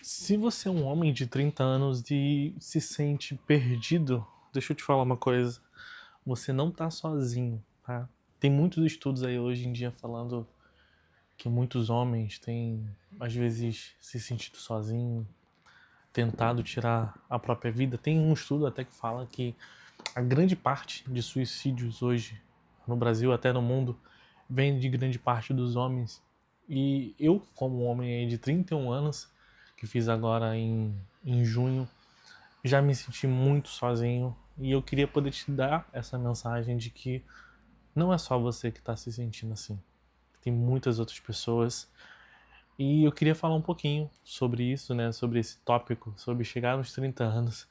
Se você é um homem de 30 anos e se sente perdido, deixa eu te falar uma coisa, você não tá sozinho, tá? Tem muitos estudos aí hoje em dia falando que muitos homens têm, às vezes, se sentido sozinho, tentado tirar a própria vida. Tem um estudo até que fala que a grande parte de suicídios hoje, no Brasil, até no mundo, vem de grande parte dos homens. E eu, como um homem aí de 31 anos, que fiz agora em junho, já me senti muito sozinho. E eu queria poder te dar essa mensagem de que não é só você que está se sentindo assim. Tem muitas outras pessoas. E eu queria falar um pouquinho sobre isso, né? Sobre esse tópico, sobre chegar nos 30 anos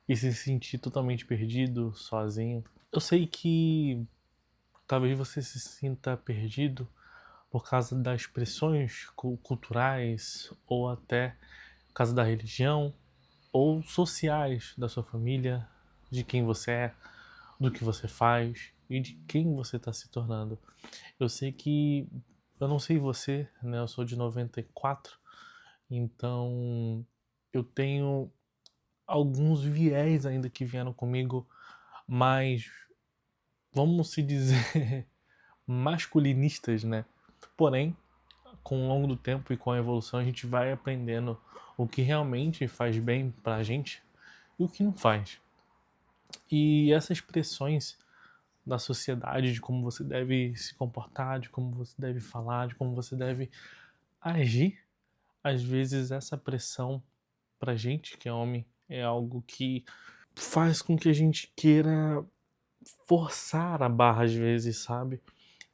e se sentir totalmente perdido, sozinho. Eu sei que talvez você se sinta perdido por causa das pressões culturais ou até por causa da religião ou sociais da sua família, de quem você é, do que você faz e de quem você está se tornando. Eu sei que eu não sei você, né? Eu sou de 94, então eu tenho alguns viés ainda que vieram comigo, mais, vamos se dizer, masculinistas, né? Porém, com o longo do tempo e com a evolução, a gente vai aprendendo o que realmente faz bem pra gente e o que não faz. E essas pressões da sociedade, de como você deve se comportar, de como você deve falar, de como você deve agir, às vezes essa pressão pra gente, que é homem, é algo que faz com que a gente queira forçar a barra às vezes, sabe?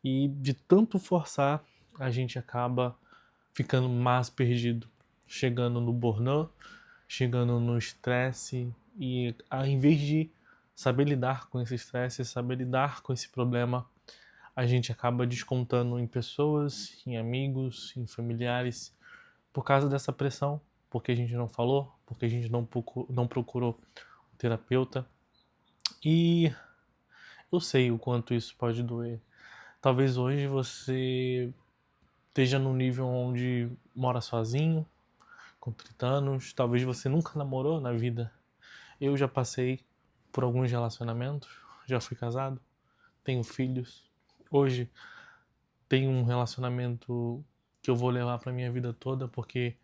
E de tanto forçar, a gente acaba ficando mais perdido, chegando no burnout, chegando no estresse e ao invés de saber lidar com esse estresse, saber lidar com esse problema, a gente acaba descontando em pessoas, em amigos, em familiares, por causa dessa pressão, porque a gente não falou, porque a gente não procurou um terapeuta. E eu sei o quanto isso pode doer. Talvez hoje você esteja num nível onde mora sozinho, com 30 anos, talvez você nunca namorou na vida. Eu já passei por alguns relacionamentos, já fui casado, tenho filhos. Hoje tenho um relacionamento que eu vou levar para minha vida toda, porque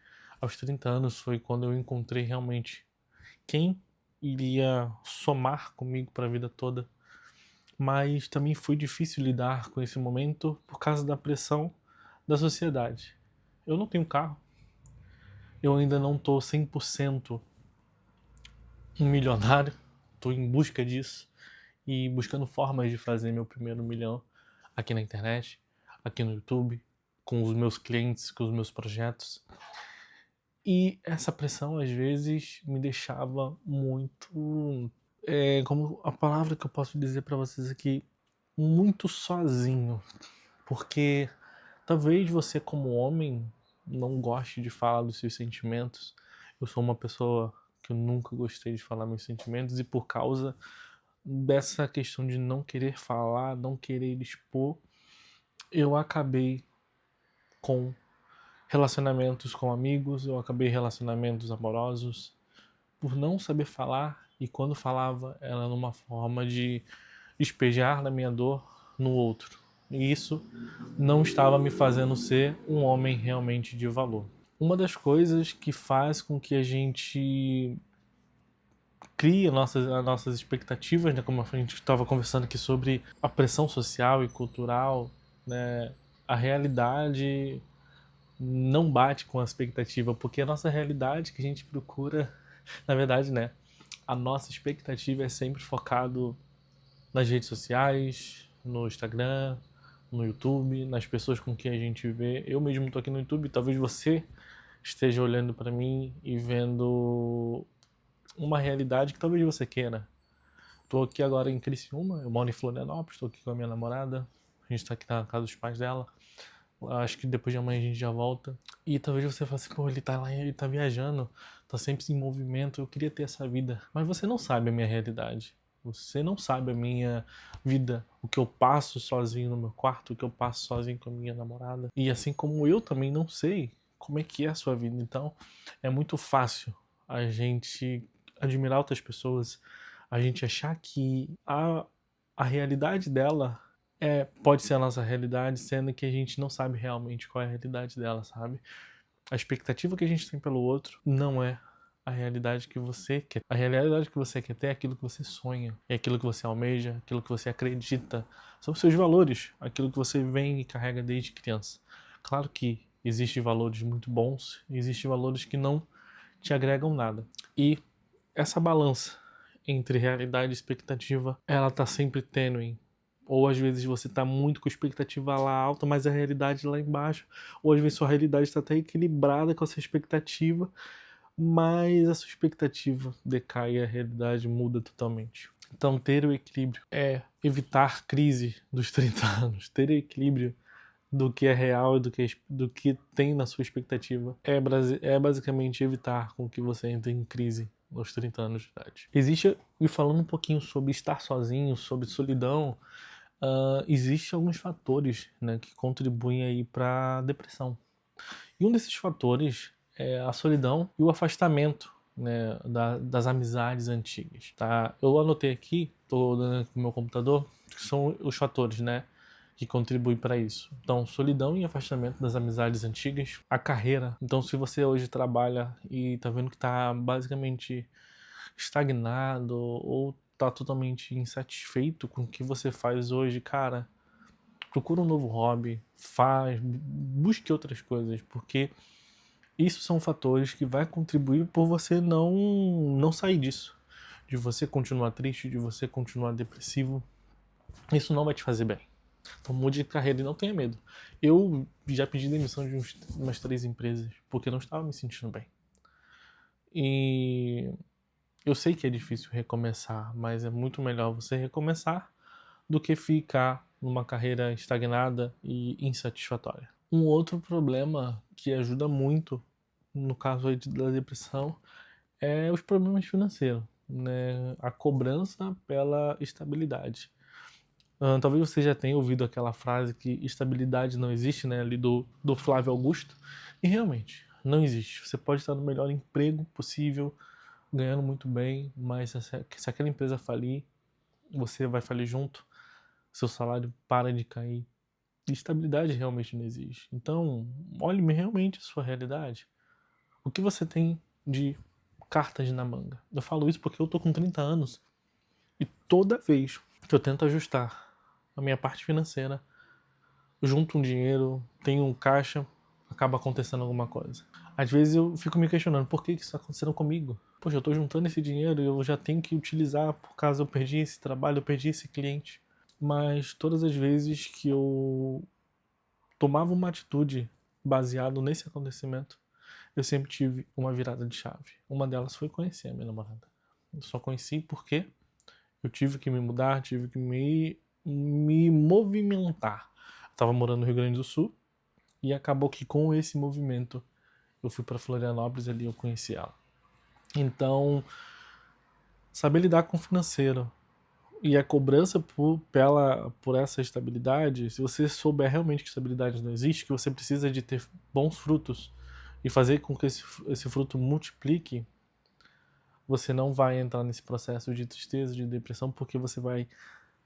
aos 30 anos foi quando eu encontrei realmente quem iria somar comigo para a vida toda. Mas também foi difícil lidar com esse momento por causa da pressão da sociedade. Eu não tenho carro, eu ainda não estou 100% um milionário, estou em busca disso e buscando formas de fazer meu primeiro milhão aqui na internet, aqui no YouTube, com os meus clientes, com os meus projetos. E essa pressão às vezes me deixava muito, como a palavra que eu posso dizer para vocês aqui, muito sozinho, porque talvez você como homem não goste de falar dos seus sentimentos. Eu sou uma pessoa que eu nunca gostei de falar meus sentimentos e por causa dessa questão de não querer falar, não querer expor, eu acabei com relacionamentos com amigos, eu acabei relacionamentos amorosos por não saber falar e quando falava era numa forma de despejar na minha dor no outro. E isso não estava me fazendo ser um homem realmente de valor. Uma das coisas que faz com que a gente crie as nossas expectativas, né, como a gente estava conversando aqui sobre a pressão social e cultural, né, a realidade não bate com a expectativa, porque a nossa realidade que a gente procura, na verdade, né, a nossa expectativa é sempre focado nas redes sociais, no Instagram, no YouTube, nas pessoas com quem a gente vê. Eu mesmo estou aqui no YouTube, talvez você esteja olhando para mim e vendo uma realidade que talvez você queira. Estou aqui agora em Criciúma, eu moro em Florianópolis, estou aqui com a minha namorada, a gente está aqui na casa dos pais dela. Acho que depois de amanhã a gente já volta. E talvez você fale assim, pô, ele tá lá, ele tá viajando, tá sempre em movimento, eu queria ter essa vida. Mas você não sabe a minha realidade. Você não sabe a minha vida, o que eu passo sozinho no meu quarto, o que eu passo sozinho com a minha namorada. E assim como eu também não sei como é que é a sua vida. Então, é muito fácil a gente admirar outras pessoas, a gente achar que a realidade dela pode ser a nossa realidade, sendo que a gente não sabe realmente qual é a realidade dela, sabe? A expectativa que a gente tem pelo outro não é a realidade que você quer. A realidade que você quer ter é aquilo que você sonha, é aquilo que você almeja, aquilo que você acredita. São os seus valores, aquilo que você vem e carrega desde criança. Claro que existem valores muito bons e existem valores que não te agregam nada. E essa balança entre realidade e expectativa, ela tá sempre tênue. Ou às vezes você tá muito com a expectativa lá alta, mas a realidade lá embaixo. Ou às vezes sua realidade está até equilibrada com a sua expectativa, mas a sua expectativa decai e a realidade muda totalmente. Então ter o equilíbrio é evitar crise dos 30 anos, ter o equilíbrio do que é real e do que tem na sua expectativa é basicamente evitar com que você entre em crise aos 30 anos de idade. Existe, e falando um pouquinho sobre estar sozinho, sobre solidão, existem alguns fatores, né, que contribuem aí para a depressão. E um desses fatores é a solidão e o afastamento, né, das amizades antigas, tá? Eu anotei aqui, tô dando aqui no meu computador, que são os fatores, né, que contribuem para isso. Então, solidão e afastamento das amizades antigas, a carreira. Então, se você hoje trabalha e tá vendo que tá basicamente estagnado ou tá totalmente insatisfeito com o que você faz hoje, cara, procura um novo hobby, busque outras coisas, porque isso são fatores que vai contribuir por você não sair disso. De você continuar triste, de você continuar depressivo. Isso não vai te fazer bem. Então mude de carreira e não tenha medo. Eu já pedi demissão de umas 3 empresas porque não estava me sentindo bem. E eu sei que é difícil recomeçar, mas é muito melhor você recomeçar do que ficar numa carreira estagnada e insatisfatória. Um outro problema que ajuda muito no caso aí da depressão é os problemas financeiros, né? A cobrança pela estabilidade. Talvez você já tenha ouvido aquela frase que estabilidade não existe, né? Ali do Flávio Augusto. E realmente, não existe. Você pode estar no melhor emprego possível, ganhando muito bem, mas se aquela empresa falir, você vai falir junto, seu salário para de cair. E estabilidade realmente não existe. Então, olhe realmente a sua realidade. O que você tem de cartas na manga? Eu falo isso porque eu tô com 30 anos e toda vez que eu tento ajustar a minha parte financeira, junto um dinheiro, tenho um caixa, acaba acontecendo alguma coisa. Às vezes eu fico me questionando, por que isso está acontecendo comigo? Poxa, eu tô juntando esse dinheiro e eu já tenho que utilizar por caso eu perdi esse trabalho, eu perdi esse cliente. Mas todas as vezes que eu tomava uma atitude baseado nesse acontecimento, eu sempre tive uma virada de chave. Uma delas foi conhecer a minha namorada. Eu só conheci porque eu tive que me mudar, tive que me movimentar. Eu tava morando no Rio Grande do Sul e acabou que com esse movimento eu fui para Florianópolis e ali eu conheci ela. Então, saber lidar com o financeiro e a cobrança por essa estabilidade, se você souber realmente que estabilidade não existe, que você precisa de ter bons frutos e fazer com que esse fruto multiplique, você não vai entrar nesse processo de tristeza, de depressão, porque você vai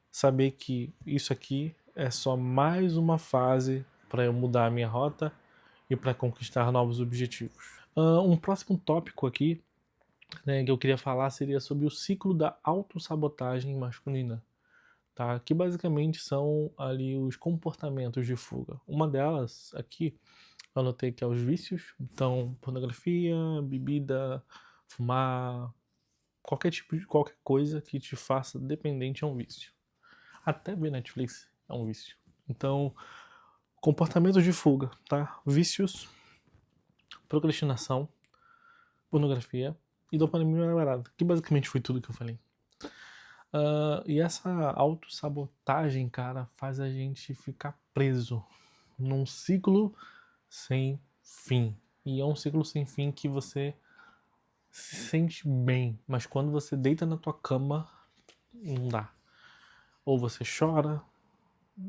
saber que isso aqui é só mais uma fase para eu mudar a minha rota e para conquistar novos objetivos. Um próximo tópico aqui, né, que eu queria falar seria sobre o ciclo da autossabotagem masculina, tá? Que basicamente são ali os comportamentos de fuga. Uma delas aqui, eu anotei que é os vícios, então pornografia, bebida, fumar, qualquer coisa que te faça dependente é um vício. Até ver Netflix é um vício. Então, comportamentos de fuga, tá? Vícios, procrastinação, pornografia e dopamina barata, que basicamente foi tudo que eu falei. E essa autossabotagem, cara, faz a gente ficar preso num ciclo sem fim. E é um ciclo sem fim que você se sente bem, mas quando você deita na tua cama, não dá. Ou você chora,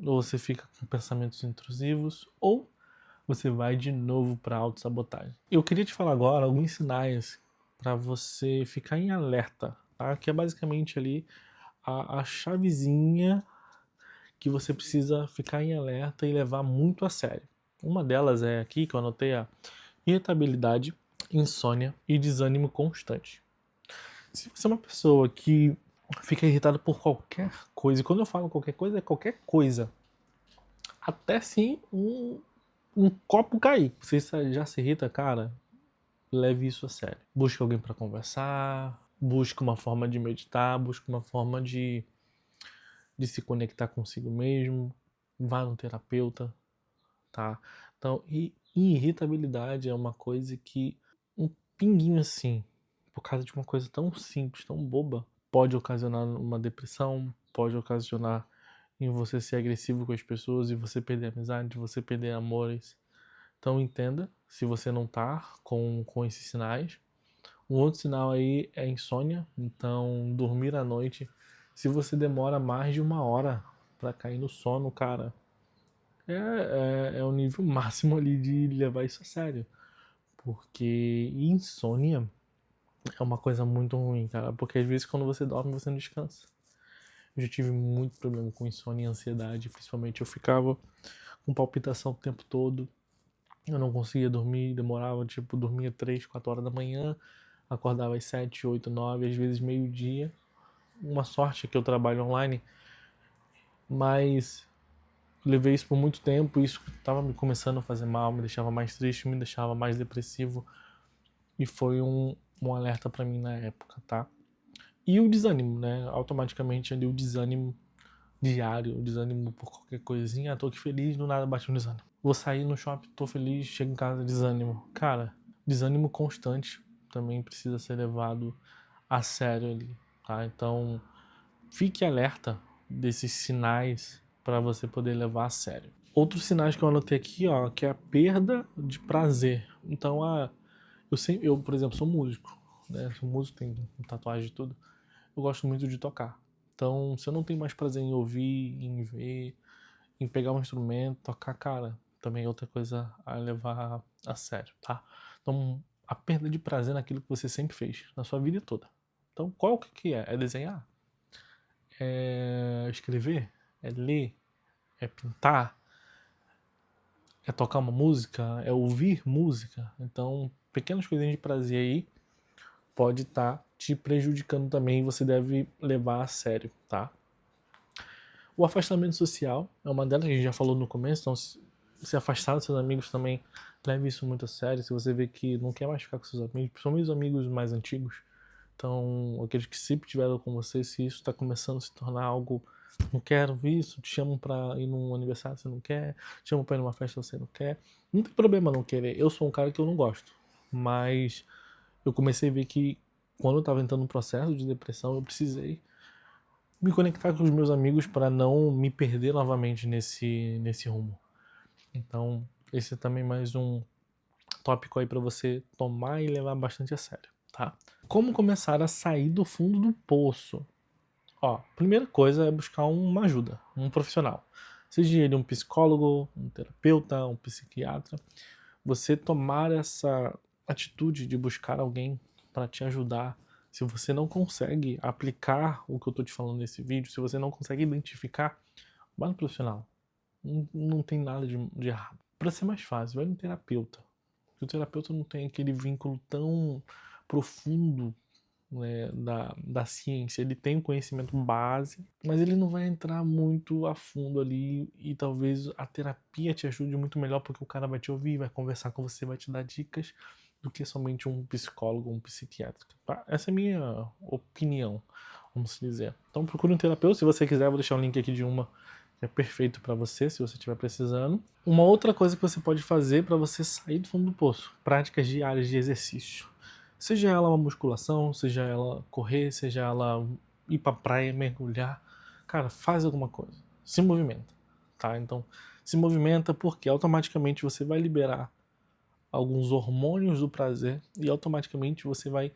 ou você fica com pensamentos intrusivos, ou você vai de novo para autossabotagem. Eu queria te falar agora alguns sinais para você ficar em alerta, tá? Que é basicamente ali a chavezinha que você precisa ficar em alerta e levar muito a sério. Uma delas é aqui que eu anotei: a irritabilidade, insônia e desânimo constante. Se você é uma pessoa que fica irritada por qualquer coisa, e quando eu falo qualquer coisa, é qualquer coisa, até sim um copo cair, você já se irrita, cara, leve isso a sério. Busque alguém para conversar, busque uma forma de meditar, busque uma forma de se conectar consigo mesmo, vá no terapeuta, tá? Então, e irritabilidade é uma coisa que um pinguinho assim, por causa de uma coisa tão simples, tão boba, pode ocasionar uma depressão, pode ocasionar em você ser agressivo com as pessoas e você perder amizade, você perder amores. Então entenda se você não tá com esses sinais. Um outro sinal aí é insônia, então dormir à noite. Se você demora mais de 1 hora para cair no sono, cara, é o nível máximo ali de levar isso a sério. Porque insônia é uma coisa muito ruim, cara. Porque às vezes quando você dorme, você não descansa. Eu já tive muito problema com insônia e ansiedade. Principalmente eu ficava com palpitação o tempo todo. Eu não conseguia dormir, demorava, tipo, dormia 3, 4 horas da manhã. Acordava às 7, 8, 9, às vezes meio-dia. Uma sorte que eu trabalho online. Mas levei isso por muito tempo, isso estava me começando a fazer mal, me deixava mais triste, me deixava mais depressivo, e foi um alerta para mim na época, tá? E o desânimo, né? Automaticamente ali o desânimo diário, o desânimo por qualquer coisinha, tô aqui feliz, do nada bate um desânimo. Vou sair no shopping, tô feliz, chego em casa, desânimo. Cara, desânimo constante também precisa ser levado a sério ali, tá? Então, fique alerta desses sinais para você poder levar a sério. Outros sinais que eu anotei aqui, ó, que é a perda de prazer. Então, eu, por exemplo, sou músico, né? Sou músico, tenho tatuagem e tudo. Eu gosto muito de tocar. Então, se eu não tenho mais prazer em ouvir, em ver, em pegar um instrumento, tocar, cara, também é outra coisa a levar a sério, tá? Então, a perda de prazer naquilo que você sempre fez, na sua vida toda. Então, qual que é? É desenhar? É escrever? É ler? É pintar? É tocar uma música? É ouvir música? Então, pequenas coisinhas de prazer aí pode estar te prejudicando também e você deve levar a sério, tá? O afastamento social é uma delas que a gente já falou no começo, então se afastar dos seus amigos também, leve isso muito a sério. Se você vê que não quer mais ficar com seus amigos, principalmente os amigos mais antigos, então aqueles que sempre tiveram com você, se isso está começando a se tornar algo, não quero isso, te chamam pra ir num aniversário, você não quer, te chamam pra ir numa festa, você não quer, não tem problema não querer. Eu sou um cara que eu não gosto, mas eu comecei a ver que quando eu tava entrando num processo de depressão, eu precisei me conectar com os meus amigos para não me perder novamente nesse rumo. Então, esse é também mais um tópico aí para você tomar e levar bastante a sério, tá? Como começar a sair do fundo do poço? Ó, primeira coisa é buscar uma ajuda, um profissional. Seja ele um psicólogo, um terapeuta, um psiquiatra. Você tomar essa atitude de buscar alguém para te ajudar. Se você não consegue aplicar o que eu tô te falando nesse vídeo, se você não consegue identificar, vá no profissional. Não tem nada de errado. Para ser mais fácil, vai no terapeuta. Porque o terapeuta não tem aquele vínculo tão profundo, né, da ciência. Ele tem o conhecimento base, mas ele não vai entrar muito a fundo ali, e talvez a terapia te ajude muito melhor, porque o cara vai te ouvir, vai conversar com você, vai te dar dicas, do que somente um psicólogo ou um psiquiatra, tá? Essa é a minha opinião, vamos dizer. Então procure um terapeuta, se você quiser, eu vou deixar um link aqui de uma que é perfeito para você, se você estiver precisando. Uma outra coisa que você pode fazer para você sair do fundo do poço: práticas diárias de exercício. Seja ela uma musculação, seja ela correr, seja ela ir pra praia, mergulhar. Cara, faz alguma coisa. Se movimenta, tá? Então, se movimenta, porque automaticamente você vai liberar alguns hormônios do prazer e automaticamente você vai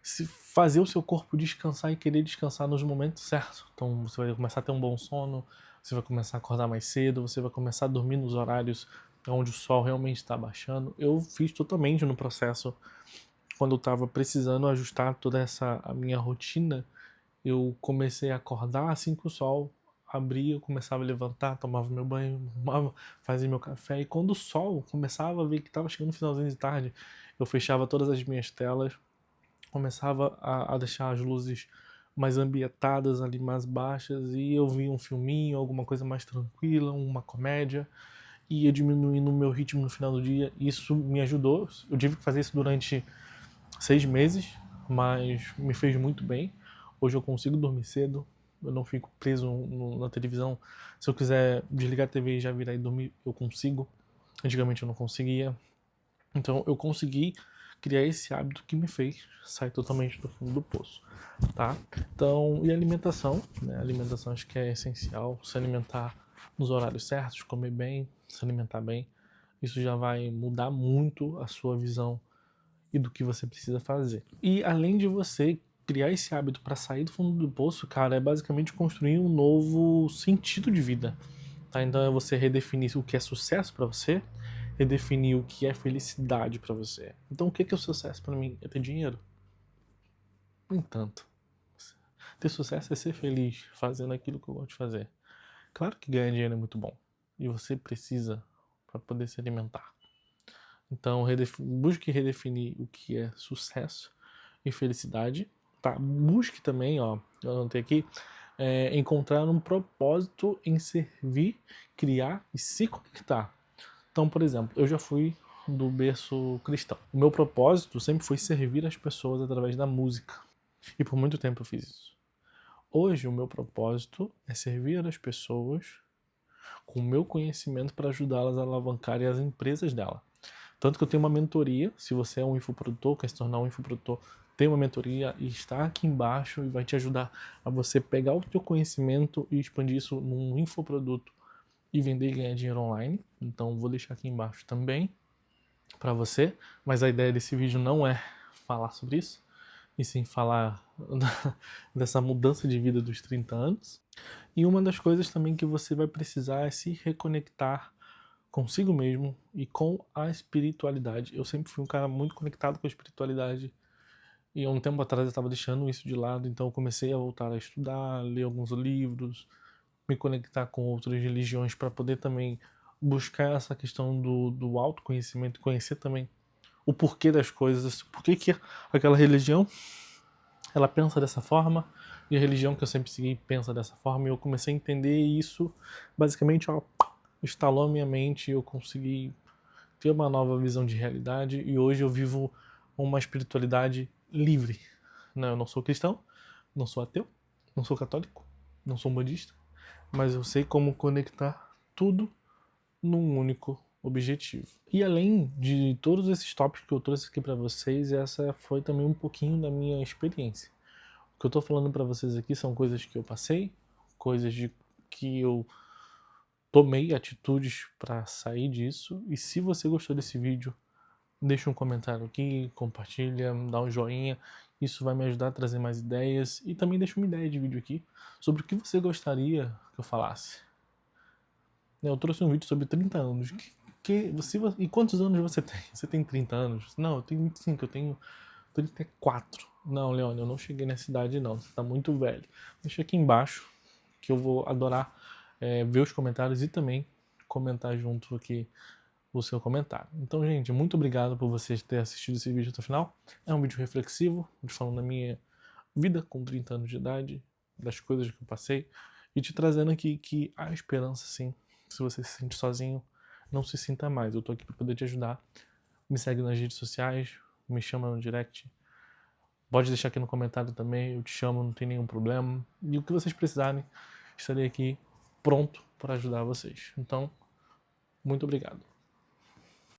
se fazer o seu corpo descansar e querer descansar nos momentos certos. Então, você vai começar a ter um bom sono, você vai começar a acordar mais cedo, você vai começar a dormir nos horários onde o sol realmente está baixando. Eu fiz totalmente no processo quando eu estava precisando ajustar toda a minha rotina. Eu comecei a acordar assim que o sol abria, eu começava a levantar, tomava meu banho, fazia meu café, e quando o sol começava a ver que estava chegando no finalzinho de tarde, eu fechava todas as minhas telas, começava a deixar as luzes mais ambientadas ali, mais baixas, e eu via um filminho, alguma coisa mais tranquila, uma comédia, e ia diminuindo o meu ritmo no final do dia. Isso me ajudou. Eu tive que fazer isso durante 6 meses, mas me fez muito bem. Hoje eu consigo dormir cedo, eu não fico preso na televisão. Se eu quiser desligar a TV e já virar e dormir, eu consigo. Antigamente eu não conseguia. Então eu consegui criar esse hábito que me fez sair totalmente do fundo do poço, tá? Então, e alimentação, né? A alimentação acho que é essencial. Se alimentar nos horários certos, comer bem, se alimentar bem, isso já vai mudar muito a sua visão e do que você precisa fazer. E além de você criar esse hábito para sair do fundo do poço, cara, é basicamente construir um novo sentido de vida, tá? Então é você redefinir o que é sucesso para você, redefinir o que é felicidade para você. Então o que é o sucesso para mim? É ter dinheiro? Nem tanto. Ter sucesso é ser feliz fazendo aquilo que eu gosto de fazer. Claro que ganhar dinheiro é muito bom e você precisa para poder se alimentar. Então, busque redefinir o que é sucesso e felicidade. Tá? Busque também, ó, eu anotei aqui, encontrar um propósito em servir, criar e se conectar. Então, por exemplo, eu já fui do berço cristão. O meu propósito sempre foi servir as pessoas através da música. E por muito tempo eu fiz isso. Hoje, o meu propósito é servir as pessoas com o meu conhecimento para ajudá-las a alavancarem as empresas dela. Tanto que eu tenho uma mentoria, se você é um infoprodutor, quer se tornar um infoprodutor, tem uma mentoria e está aqui embaixo e vai te ajudar a você pegar o teu conhecimento e expandir isso num infoproduto e vender e ganhar dinheiro online. Então vou deixar aqui embaixo também para você, mas a ideia desse vídeo não é falar sobre isso, e sim falar dessa mudança de vida dos 30 anos. E uma das coisas também que você vai precisar é se reconectar consigo mesmo e com a espiritualidade. Eu sempre fui um cara muito conectado com a espiritualidade e há um tempo atrás eu estava deixando isso de lado, então eu comecei a voltar a estudar, ler alguns livros, me conectar com outras religiões para poder também buscar essa questão do autoconhecimento, conhecer também o porquê das coisas, por que aquela religião ela pensa dessa forma e a religião que eu sempre segui pensa dessa forma, e eu comecei a entender isso basicamente, ó, instalou a minha mente e eu consegui ter uma nova visão de realidade, e hoje eu vivo uma espiritualidade livre. Não, eu não sou cristão, não sou ateu, não sou católico, não sou budista, mas eu sei como conectar tudo num único objetivo. E além de todos esses tópicos que eu trouxe aqui para vocês, essa foi também um pouquinho da minha experiência. O que eu tô falando para vocês aqui são coisas que eu passei, coisas que eu tomei atitudes para sair disso. E se você gostou desse vídeo, deixa um comentário aqui, compartilha, dá um joinha. Isso vai me ajudar a trazer mais ideias. E também deixa uma ideia de vídeo aqui sobre o que você gostaria que eu falasse. Eu trouxe um vídeo sobre 30 anos. E quantos anos você tem? Você tem 30 anos? Não, eu tenho 25, eu tenho 34. Não, Leone, eu não cheguei nessa idade não, você tá muito velho. Deixa aqui embaixo, que eu vou adorar ver os comentários e também comentar junto aqui o seu comentário. Então, gente, muito obrigado por vocês terem assistido esse vídeo até o final. É um vídeo reflexivo, falando da minha vida com 30 anos de idade, das coisas que eu passei, e te trazendo aqui que há esperança sim. Se você se sente sozinho, não se sinta mais. Eu tô aqui para poder te ajudar. Me segue nas redes sociais, me chama no direct. Pode deixar aqui no comentário também, eu te chamo, não tem nenhum problema. E o que vocês precisarem, estarei aqui pronto para ajudar vocês. Então, muito obrigado.